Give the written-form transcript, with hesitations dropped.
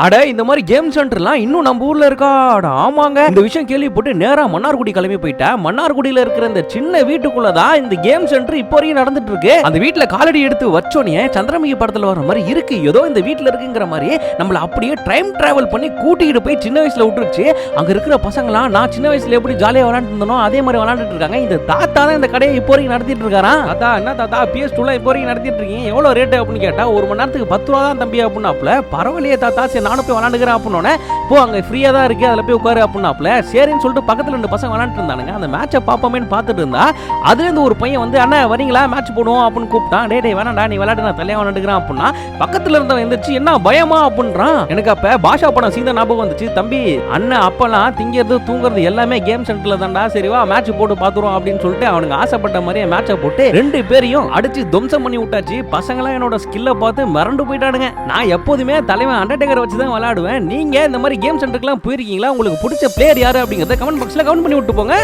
அட இந்த மாதிரி கேம் சென்டர்லாம் இன்னும் நம்ம ஊர்ல இருக்கா? ஆமாங்க. இந்த விஷயம் கேள்விப்பட்டு நேரா மன்னார்குடி கிளம்பி போயிட்டேன். மன்னார்குடியில இருக்கிற இந்த சின்ன வீட்டுக்குள்ளதான் இந்த கேம் சென்டர் இப்போ வரைக்கும் நடந்துட்டு இருக்கு. அந்த வீட்டுல காலடி எடுத்து வச்சோனே சந்திரமுகி படத்துல வர மாதிரி இருக்கு. ஏதோ இந்த வீட்டுல இருக்குங்கிற மாதிரி நம்மள அப்படியே டைம் டிராவல் பண்ணி கூட்டிக்கிட்டு போய் சின்ன வயசுல விட்டுருச்சு. அங்க இருக்கிற பசங்களாம் நான் சின்ன வயசுல எப்படி ஜாலியா விளையாண்டு இருந்தனோ அதே மாதிரி விளையாண்டுட்டு இருக்காங்க. இந்த தாத்தா தான் இந்த கடையை இப்போ வரைக்கும் நடத்திட்டு இருக்காராம். தாத்தா என்ன தாத்தா PS2 இப்போ வரைக்கும் நடத்திட்டு இருக்கீங்க? எவ்வளவு ரேட் அப்படின்னு கேட்டா ஒரு மணி நேரத்துக்கு 10 ரூபா தான் தம்பி அப்படின்னாப்ல. பரவாயில்லையே தாத்தா, சரி நானும் போய் விளையாண்டுக்கிறேன் அப்படின்னோடனே போ அங்க ஃப்ரீயா தான் இருக்கு அதில் போய் உட்காரு அப்படின்னாப்ல. சரின்னு சொல்லிட்டு பக்கத்துல 2 பசங்க விளையாண்டுட்டு இருந்தானுங்க. அந்த மேட்சை பார்ப்போமேன்னு பார்த்துட்டு இருந்தா அதுல இருந்து ஒரு பையன் வந்து அண்ணா வரீங்களா மேட்ச் போடுவோம் அப்படின்னு கூப்பிட்டான். டே வேணாண்டா நீ விளையாடு நான் தலையா விளையாண்டுக்கிறேன் அப்படின்னா பக்கத்துல இருந்தவன் எந்திரிச்சு என்ன பயமா அப்படின்றான். எனக்கு அப்ப பாஷா படம் சீந்த ஞாபகம் வந்துச்சு. தம்பி அண்ணன் அப்பெல்லாம் திங்கிறது தூங்குறது எல்லாமே கேம் சென்டர்ல தான்டா, சரிவா மேட்ச் போட்டு பாத்துருவோம் அப்படின்னு சொல்லிட்டு அவனுக்கு ஆசைப்பட்ட மாதிரியே மேட்சை போட்டு 2 பேரையும் அடிச்சு துவம்சம் பண்ணி விட்டாச்சு. பசங்களாம் என்னோட ஸ்கில்லை பார்த்து மிரண்டு போயிட்டானுங்க. நான் எப்போதுமே தலைவன் அண்டர்டேக்கரை வச்சு தான் விளையாடுவேன். நீங்க இந்த மாதிரி கேம் சென்டருக்குலாம் போயிருக்கீங்களா? உங்களுக்கு பிடிச்ச பிளேயர் யாரு அப்படிங்கறத கமெண்ட் பாக்ஸ்ல கமெண்ட் பண்ணி விட்டு போங்க.